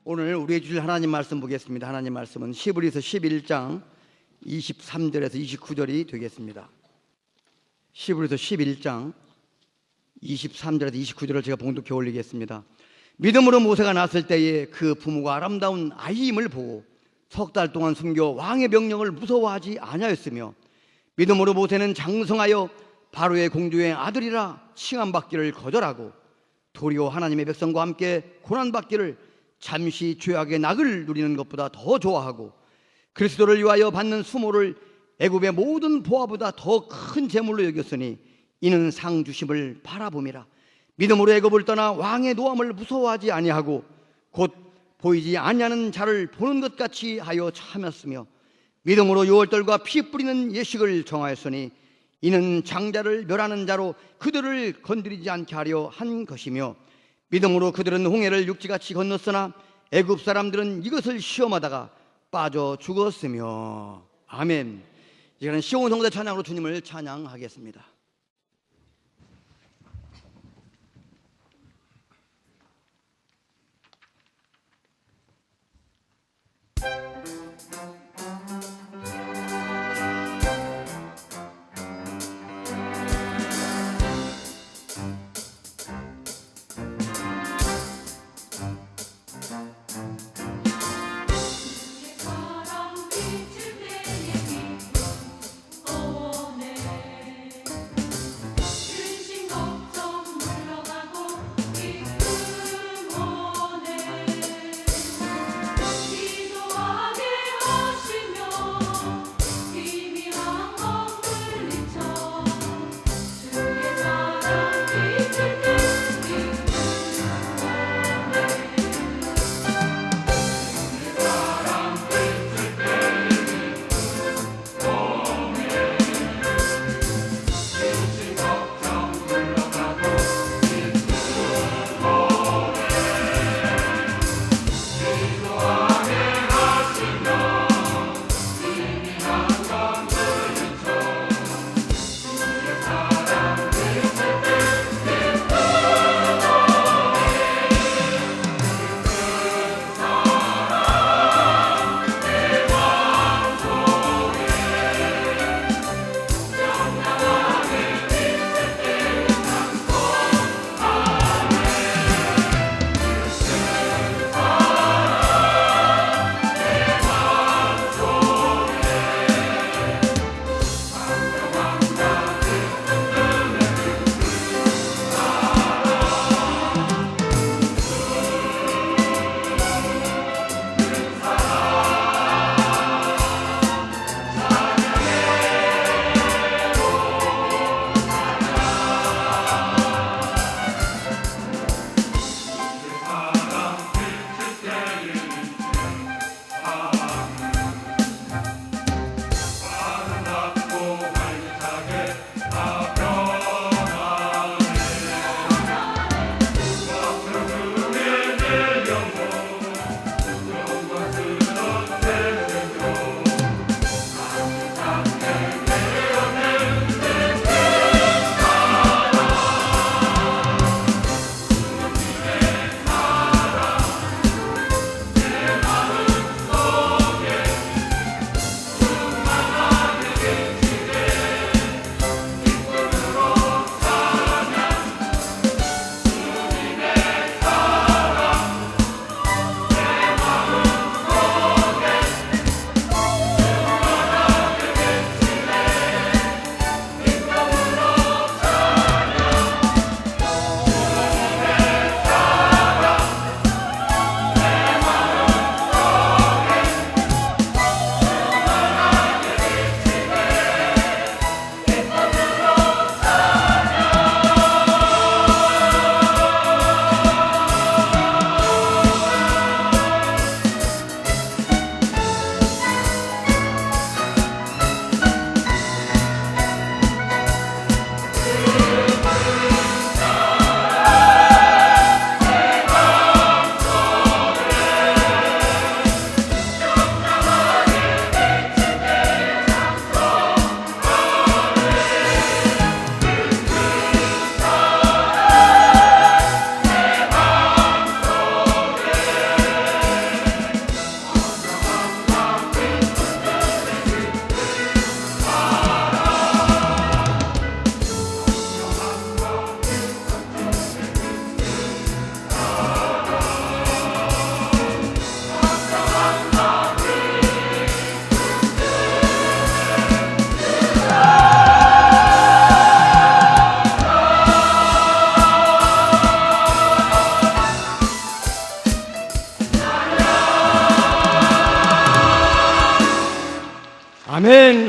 오늘 우리의 주실 하나님 말씀 보겠습니다. 하나님 말씀은 히브리서 11장 23절에서 29절이 되겠습니다. 히브리서 11장 23절에서 29절을 제가 봉독해 올리겠습니다. 믿음으로 모세가 낳았을 때에 그 부모가 아름다운 아이임을 보고 석 달 동안 숨겨 왕의 명령을 무서워하지 아니하였으며, 믿음으로 모세는 장성하여 바로의 공주의 아들이라 칭함받기를 거절하고 도리어 하나님의 백성과 함께 고난받기를 잠시 죄악의 낙을 누리는 것보다 더 좋아하고, 그리스도를 위하여 받는 수모를 애굽의 모든 보화보다 더 큰 재물로 여겼으니 이는 상 주심을 바라봄이라. 믿음으로 애굽을 떠나 왕의 노함을 무서워하지 아니하고 곧 보이지 아니하는 자를 보는 것 같이 하여 참았으며, 믿음으로 유월절과 피 뿌리는 예식을 정하였으니 이는 장자를 멸하는 자로 그들을 건드리지 않게 하려 한 것이며, 믿음으로 그들은 홍해를 육지같이 건넜으나 애굽 사람들은 이것을 시험하다가 빠져 죽었으며. 아멘. 이제는 시온 성대 찬양으로 주님을 찬양하겠습니다.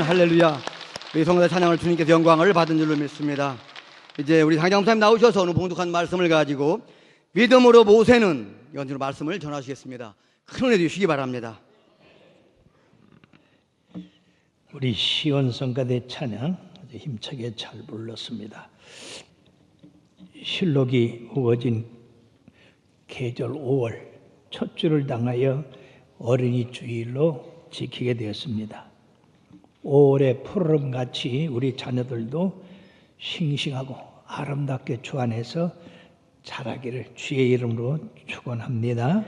할렐루야. 우리 성도의 찬양을 주님께서 영광을 받은 줄로 믿습니다. 이제 우리 당장 목사님 나오셔서 오늘 봉독한 말씀을 가지고 믿음으로 모세는 이런 말씀을 전하시겠습니다. 큰 은혜 주시기 바랍니다. 우리 시온성가대 찬양 아주 힘차게 잘 불렀습니다. 실록이 우거진 계절 5월 첫 주를 당하여 어린이 주일로 지키게 되었습니다. 5월의 푸르름같이 우리 자녀들도 싱싱하고 아름답게 주 안에서 자라기를 주의 이름으로 축원합니다.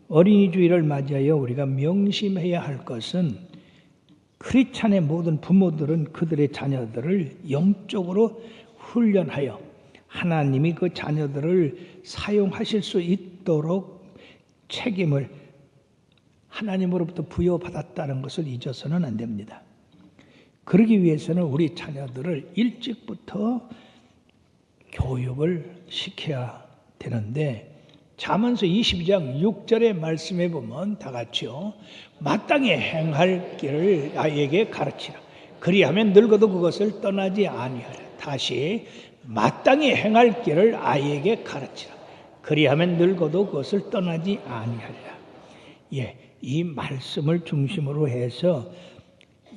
어린이 주일을 맞이하여 우리가 명심해야 할 것은 크리스찬의 모든 부모들은 그들의 자녀들을 영적으로 훈련하여 하나님이 그 자녀들을 사용하실 수 있도록 책임을 하나님으로부터 부여받았다는 것을 잊어서는 안 됩니다. 그러기 위해서는 우리 자녀들을 일찍부터 교육을 시켜야 되는데 잠언서 22장 6절의 말씀에 보면 다 같이요. 마땅히 행할 길을 아이에게 가르치라. 그리하면 늙어도 그것을 떠나지 아니하라. 다시 마땅히 행할 길을 아이에게 가르치라. 그리하면 늙어도 그것을 떠나지 아니하리라. 이 말씀을 중심으로 해서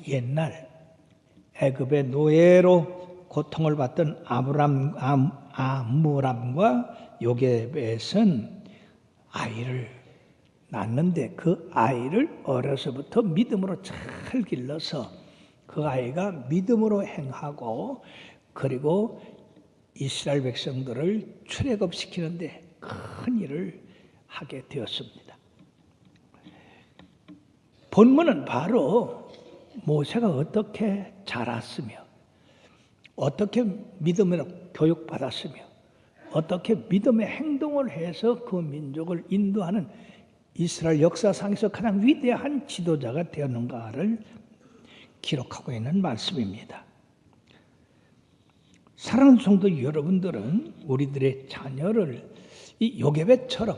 옛날 애굽의 노예로 고통을 받던 아므람과 요게벳은 아이를 낳는데 그 아이를 어려서부터 믿음으로 잘 길러서 그 아이가 믿음으로 행하고 그리고 이스라엘 백성들을 출애굽시키는데 큰 일을 하게 되었습니다. 본문은 바로 모세가 어떻게 자랐으며 어떻게 믿음으로 교육받았으며 어떻게 믿음의 행동을 해서 그 민족을 인도하는 이스라엘 역사상에서 가장 위대한 지도자가 되었는가를 기록하고 있는 말씀입니다. 사랑하는 성도 여러분들은 우리들의 자녀를 이 요게벳처럼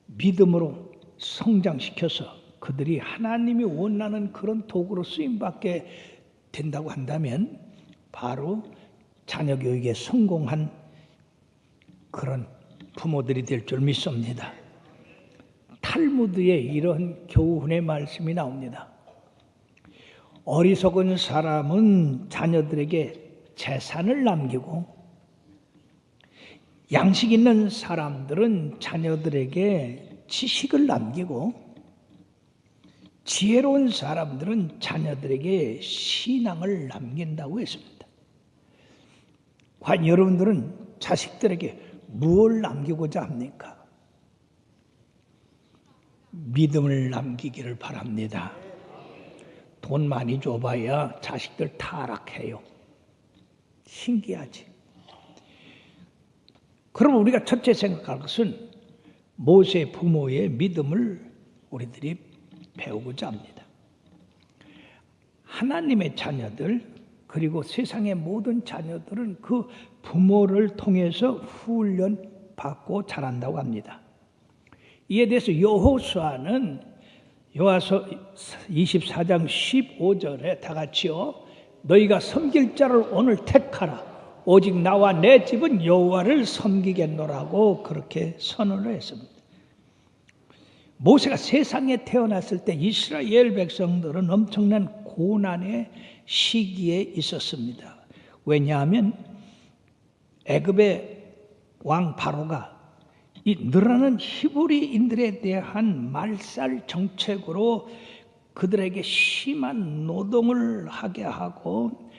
믿음으로 성장시켜서 그들이 하나님이 원하는 그런 도구로 쓰임받게 된다고 한다면 바로 자녀 교육에 성공한 그런 부모들이 될 줄 믿습니다. 탈무드에 이런 교훈의 말씀이 나옵니다. 어리석은 사람은 자녀들에게 재산을 남기고 양식 있는 사람들은 자녀들에게 지식을 남기고 지혜로운 사람들은 자녀들에게 신앙을 남긴다고 했습니다. 과연 여러분들은 자식들에게 무엇을 남기고자 합니까? 믿음을 남기기를 바랍니다. 돈 많이 줘봐야 자식들 타락해요. 신기하지? 그럼 우리가 첫째 생각할 것은 모세 부모의 믿음을 우리들이 배우고자 합니다. 하나님의 자녀들 그리고 세상의 모든 자녀들은 그 부모를 통해서 훈련받고 자란다고 합니다. 이에 대해서 여호수아는 여호수아 24장 15절에 다 같이요. 너희가 섬길 자를 오늘 택하라. 오직 나와 내 집은 여호와를 섬기겠노라고 그렇게 선언을 했습니다. 모세가 세상에 태어났을 때 이스라엘 백성들은 엄청난 고난의 시기에 있었습니다. 왜냐하면 애굽의 왕 바로가 이 늘어나는 히브리인들에 대한 말살 정책으로 그들에게 심한 노동을 하게 하고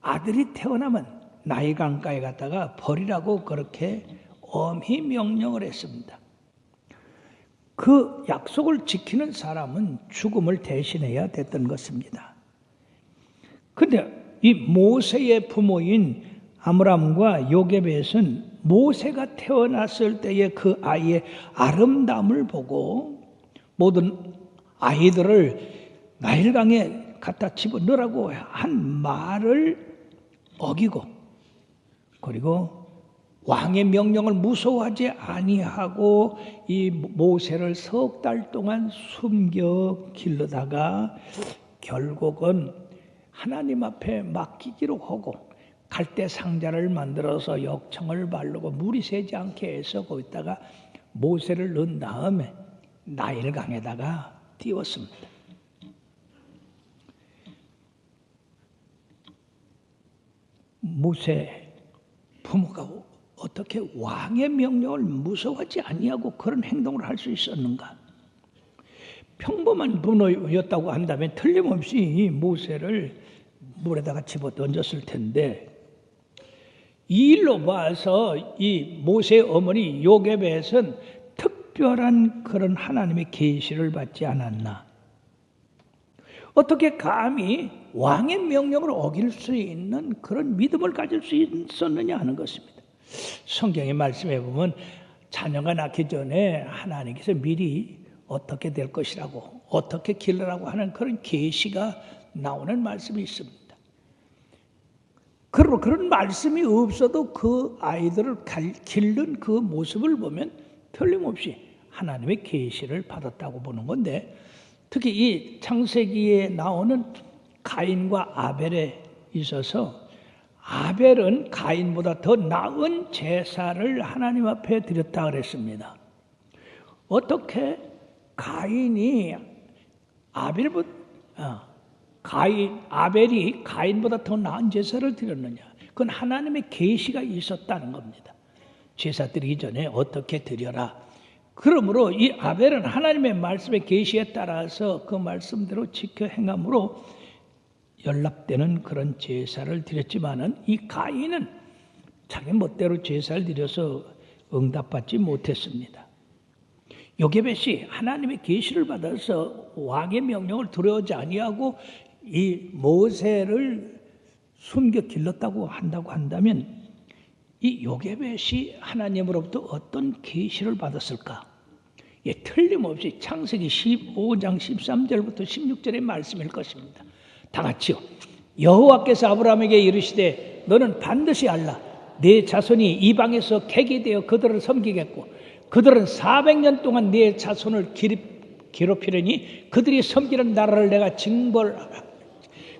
아들이 태어나면 나이 강가에 갔다가 버리라고 그렇게 엄히 명령을 했습니다. 그 약속을 지키는 사람은 죽음을 대신해야 됐던 것입니다. 그런데 이 모세의 부모인 아므람과 요게벳은 모세가 태어났을 때의 그 아이의 아름다움을 보고 모든 아이들을 나일강에 갖다 집어넣으라고 한 말을 어기고 그리고 왕의 명령을 무서워하지 아니하고 이 모세를 석 달 동안 숨겨 길러다가 결국은 하나님 앞에 맡기기로 하고 갈대 상자를 만들어서 역청을 바르고 물이 새지 않게 애쓰고 있다가 모세를 넣은 다음에 나일강에다가 띄웠습니다. 모세 부모가 어떻게 왕의 명령을 무서워하지 아니하고 그런 행동을 할 수 있었는가? 평범한 부모였다고 한다면 틀림없이 모세를 물에다가 집어 던졌을 텐데, 이 일로 봐서 이 모세의 어머니 요게벳은 특별한 그런 하나님의 계시를 받지 않았나? 어떻게 감히 왕의 명령을 어길 수 있는 그런 믿음을 가질 수 있었느냐 하는 것입니다. 성경의 말씀에 보면 자녀가 낳기 전에 하나님께서 미리 어떻게 될 것이라고, 어떻게 기르라고 하는 그런 계시가 나오는 말씀이 있습니다. 그런 말씀이 없어도 그 아이들을 기른 그 모습을 보면 틀림없이 하나님의 계시를 받았다고 보는 건데, 특히 이 창세기에 나오는 가인과 아벨에 있어서 아벨은 가인보다 더 나은 제사를 하나님 앞에 드렸다 그랬습니다. 어떻게 아벨이 가인보다 더 나은 제사를 드렸느냐? 그건 하나님의 계시가 있었다는 겁니다. 제사 드리기 전에 어떻게 드려라. 그러므로 이 아벨은 하나님의 말씀의 계시에 따라서 그 말씀대로 지켜 행함으로 연락되는 그런 제사를 드렸지만은, 이 가인은 자기 멋대로 제사를 드려서 응답받지 못했습니다. 요게벳이 하나님의 계시를 받아서 왕의 명령을 두려워하지 아니하고 이 모세를 숨겨 길렀다고 한다면, 이 요게벳이 하나님으로부터 어떤 계시를 받았을까? 예, 틀림없이 창세기 15장 13절부터 16절의 말씀일 것입니다. 다 같이요. 여호와께서 아브라함에게 이르시되 너는 반드시 알라. 네 자손이 이방에서 객이 되어 그들을 섬기겠고 그들은 400년 동안 네 자손을 괴롭히려니 그들이 섬기는 나라를 내가 징벌하라.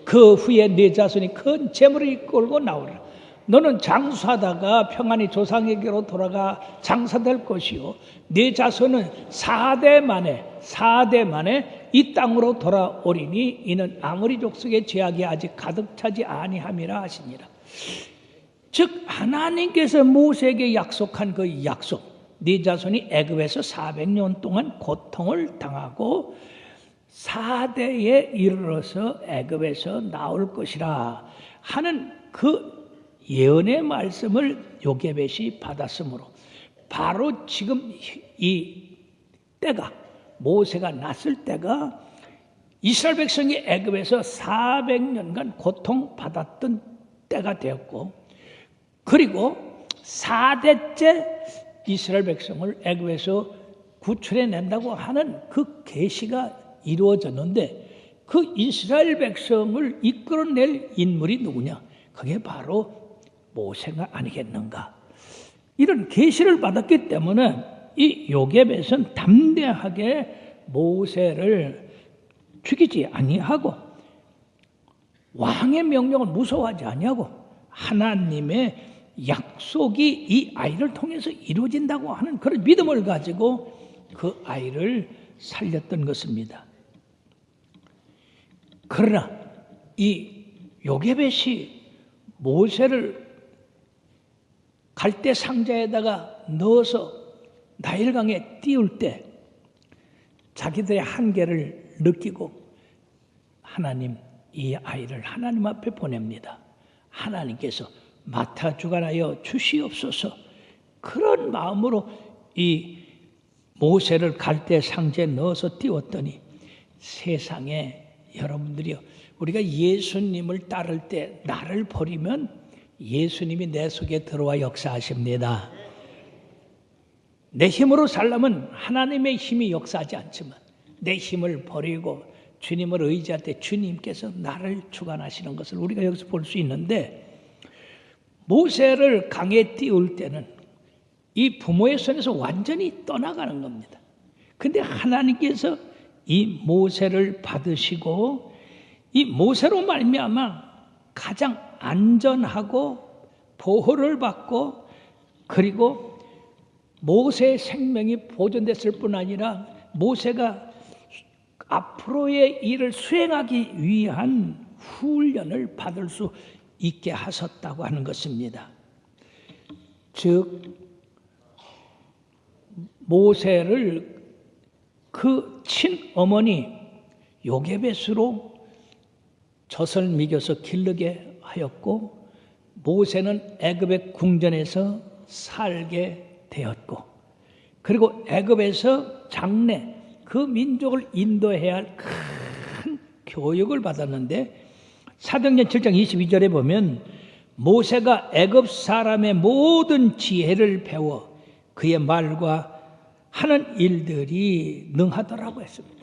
그 후에 네 자손이 큰 재물을 이끌고 나오리라. 너는 장수하다가 평안히 조상에게로 돌아가 장사될 것이요 네 자손은 4대 만에 이 땅으로 돌아오리니 이는 아모리 족속의 죄악이 아직 가득 차지 아니함이라 하시니라. 즉 하나님께서 모세에게 약속한 그 약속, 네 자손이 애굽에서 400년 동안 고통을 당하고 4대에 이르러서 애굽에서 나올 것이라 하는 그 예언의 말씀을 요게벳이 받았으므로, 바로 지금 이 때가, 모세가 났을 때가 이스라엘 백성이 애굽에서 400년간 고통받았던 때가 되었고, 그리고 4대째 이스라엘 백성을 애굽에서 구출해낸다고 하는 그 계시가 이루어졌는데, 그 이스라엘 백성을 이끌어낼 인물이 누구냐? 그게 바로 모세가 아니겠는가? 이런 계시를 받았기 때문에 이 요게벳은 담대하게 모세를 죽이지 아니하고 왕의 명령을 무서워하지 아니하고 하나님의 약속이 이 아이를 통해서 이루어진다고 하는 그런 믿음을 가지고 그 아이를 살렸던 것입니다. 그러나 이 요게벳이 모세를 갈대 상자에다가 넣어서 나일강에 띄울 때 자기들의 한계를 느끼고 하나님, 이 아이를 하나님 앞에 보냅니다. 하나님께서 맡아 주관하여 주시옵소서. 그런 마음으로 이 모세를 갈대 상자에 넣어서 띄웠더니, 세상에 여러분들이요, 우리가 예수님을 따를 때 나를 버리면 예수님이 내 속에 들어와 역사하십니다. 내 힘으로 살려면 하나님의 힘이 역사하지 않지만 내 힘을 버리고 주님을 의지할 때 주님께서 나를 주관하시는 것을 우리가 여기서 볼 수 있는데, 모세를 강에 띄울 때는 이 부모의 손에서 완전히 떠나가는 겁니다. 근데 하나님께서 이 모세를 받으시고 이 모세로 말미암아 가장 안전하고 보호를 받고 그리고 모세의 생명이 보존됐을 뿐 아니라 모세가 앞으로의 일을 수행하기 위한 훈련을 받을 수 있게 하셨다고 하는 것입니다. 즉 모세를 그 친어머니 요게벳으로 젖을 먹여서 기르게 하였고 모세는 애굽의 궁전에서 살게 되었고 그리고 애굽에서 장래 그 민족을 인도해야 할 큰 교육을 받았는데 사도행전 7장 22절에 보면 모세가 애굽 사람의 모든 지혜를 배워 그의 말과 하는 일들이 능하더라고 했습니다.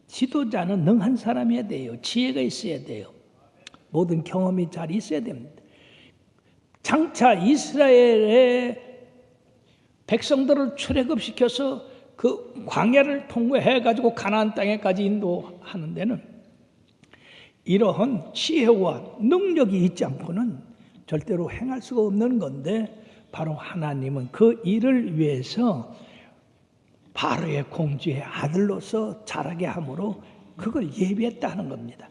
지도자는 능한 사람이어야 돼요. 지혜가 있어야 돼요. 모든 경험이 잘 있어야 됩니다. 장차 이스라엘의 백성들을 출애굽시켜서 그 광야를 통과해가지고 가나안 땅에까지 인도하는 데는 이러한 지혜와 능력이 있지 않고는 절대로 행할 수가 없는 건데 바로 하나님은 그 일을 위해서 바로의 공주의 아들로서 자라게 함으로 그걸 예비했다는 겁니다.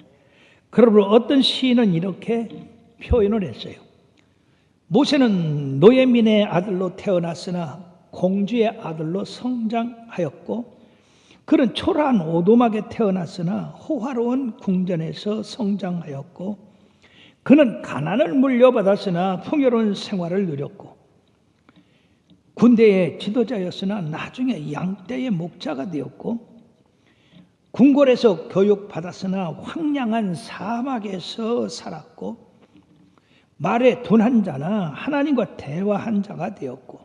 그러므로 어떤 시인은 이렇게 표현을 했어요. 모세는 노예민의 아들로 태어났으나 공주의 아들로 성장하였고 그는 초라한 오도막에 태어났으나 호화로운 궁전에서 성장하였고 그는 가난을 물려받았으나 풍요로운 생활을 누렸고 군대의 지도자였으나 나중에 양떼의 목자가 되었고 궁궐에서 교육받았으나 황량한 사막에서 살았고 말에 둔한 자나 하나님과 대화한 자가 되었고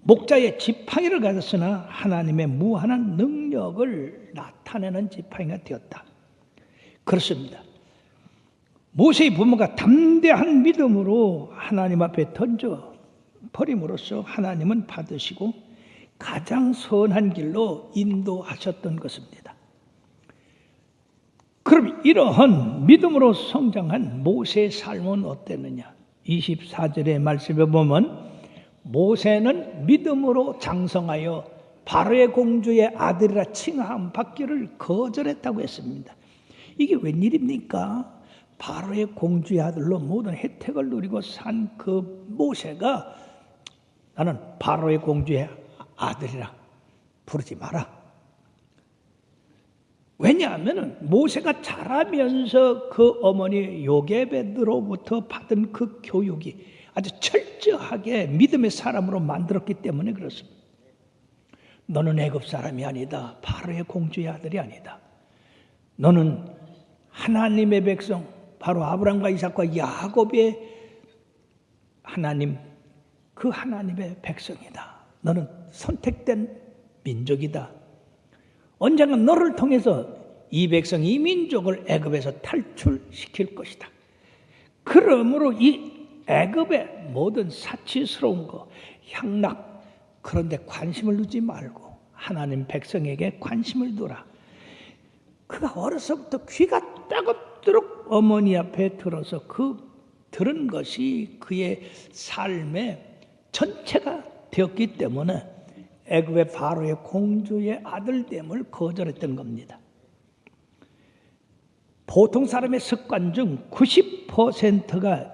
목자의 지팡이를 가졌으나 하나님의 무한한 능력을 나타내는 지팡이가 되었다. 그렇습니다. 모세의 부모가 담대한 믿음으로 하나님 앞에 던져 버림으로써 하나님은 받으시고 가장 선한 길로 인도하셨던 것입니다. 그럼 이러한 믿음으로 성장한 모세의 삶은 어땠느냐? 24절의 말씀에 보면 모세는 믿음으로 장성하여 바로의 공주의 아들이라 칭함 받기를 거절했다고 했습니다. 이게 웬일입니까? 바로의 공주의 아들로 모든 혜택을 누리고 산 그 모세가 나는 바로의 공주의 아들이라 부르지 마라. 왜냐하면 모세가 자라면서 그 어머니 요게벳으로부터 받은 그 교육이 아주 철저하게 믿음의 사람으로 만들었기 때문에 그렇습니다. 너는 애굽 사람이 아니다. 바로의 공주의 아들이 아니다. 너는 하나님의 백성, 바로 아브라함과 이삭과 야곱의 하나님, 그 하나님의 백성이다. 너는 선택된 민족이다. 언젠가 너를 통해서 이 백성, 이 민족을 애굽에서 탈출시킬 것이다. 그러므로 이 애굽의 모든 사치스러운 거, 향락 그런데 관심을 두지 말고 하나님 백성에게 관심을 두라. 그가 어려서부터 귀가 따갑도록 어머니 앞에 들어서 그 들은 것이 그의 삶의 전체가 되었기 때문에 애굽의 바로의 공주의 아들됨을 거절했던 겁니다. 보통 사람의 습관 중 90%가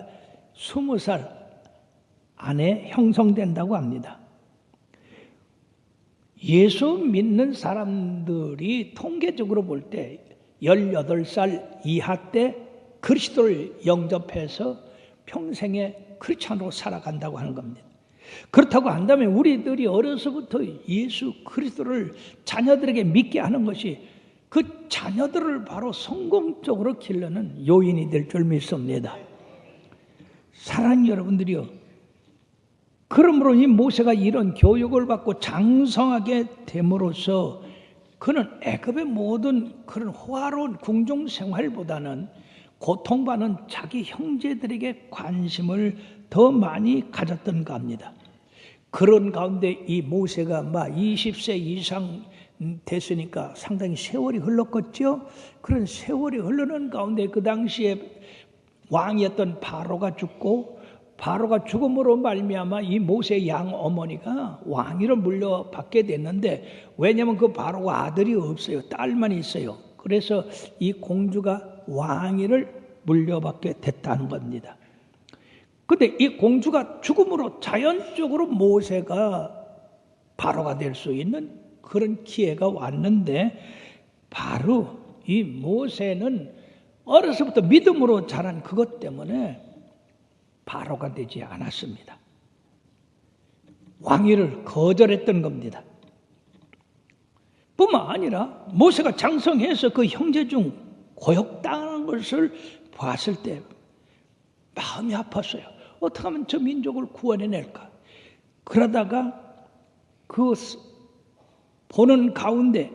20살 안에 형성된다고 합니다. 예수 믿는 사람들이 통계적으로 볼 때 18살 이하 때 그리스도를 영접해서 평생에 크리스찬으로 살아간다고 하는 겁니다. 그렇다고 한다면 우리들이 어려서부터 예수 그리스도를 자녀들에게 믿게 하는 것이 그 자녀들을 바로 성공적으로 기르는 요인이 될 줄 믿습니다. 사랑하는 여러분들이요, 그러므로 이 모세가 이런 교육을 받고 장성하게 됨으로써 그는 애굽의 모든 그런 호화로운 궁중 생활보다는 고통받는 자기 형제들에게 관심을 더 많이 가졌던가 합니다. 그런 가운데 이 모세가 막 20세 이상 됐으니까 상당히 세월이 흘렀겠죠. 그런 세월이 흐르는 가운데 그 당시에 왕이었던 바로가 죽고, 바로가 죽음으로 말미암아 이 모세의 양 어머니가 왕위를 물려받게 됐는데, 왜냐하면 그 바로가 아들이 없어요. 딸만 있어요. 그래서 이 공주가 왕위를 물려받게 됐다는 겁니다. 근데 이 공주가 죽음으로 자연적으로 모세가 바로가 될 수 있는 그런 기회가 왔는데, 바로 이 모세는 어려서부터 믿음으로 자란 그것 때문에 바로가 되지 않았습니다. 왕위를 거절했던 겁니다. 뿐만 아니라 모세가 장성해서 그 형제 중 고역당하는 것을 봤을 때 마음이 아팠어요. 어떻게 하면 저 민족을 구원해낼까? 그러다가 그 보는 가운데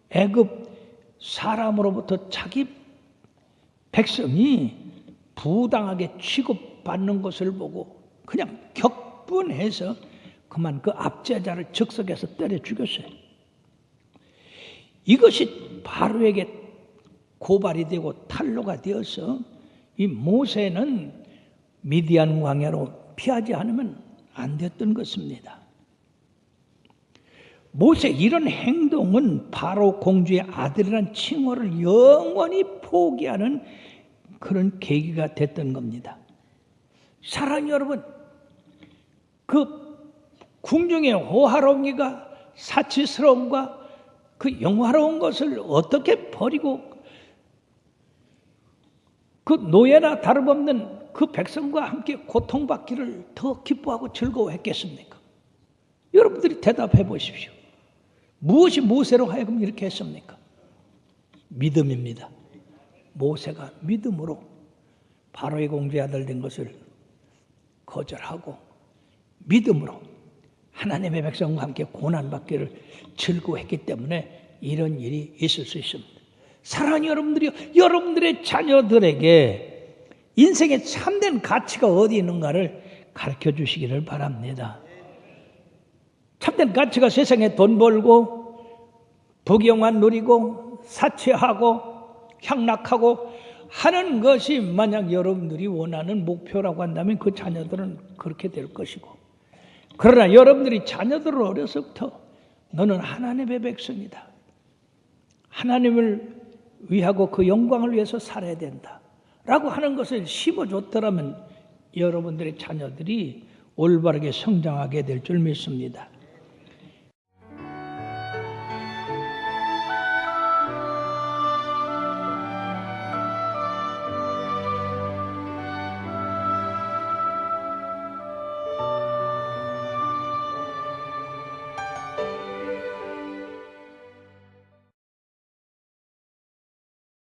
애굽 사람으로부터 자기 백성이 부당하게 취급받는 것을 보고 그냥 격분해서 그만 그 압제자를 즉석에서 때려 죽였어요. 이것이 바로에게 고발이 되고 탄로가 되어서 이 모세는 미디안 광야로 피하지 않으면 안 됐던 것입니다. 모세 이런 행동은 바로 공주의 아들이라는 칭호를 영원히 포기하는 그런 계기가 됐던 겁니다. 사랑하는 여러분, 그 궁중의 호화로움과 사치스러움과 그 영화로운 것을 어떻게 버리고 그 노예나 다름없는 그 백성과 함께 고통받기를 더 기뻐하고 즐거워했겠습니까? 여러분들이 대답해 보십시오. 무엇이 모세로 하여금 이렇게 했습니까? 믿음입니다. 모세가 믿음으로 바로의 공주의 아들 된 것을 거절하고 믿음으로 하나님의 백성과 함께 고난받기를 즐거워했기 때문에 이런 일이 있을 수 있습니다. 사랑하는 여러분들이요, 여러분들의 자녀들에게 인생의 참된 가치가 어디 있는가를 가르쳐 주시기를 바랍니다. 참된 가치가 세상에 돈 벌고 부귀영화 누리고 사치하고 향락하고 하는 것이 만약 여러분들이 원하는 목표라고 한다면 그 자녀들은 그렇게 될 것이고, 그러나 여러분들이 자녀들을 어려서부터 너는 하나님의 백성이다, 하나님을 위하고 그 영광을 위해서 살아야 된다 라고 하는 것을 심어줬더라면 여러분들의 자녀들이 올바르게 성장하게 될 줄 믿습니다.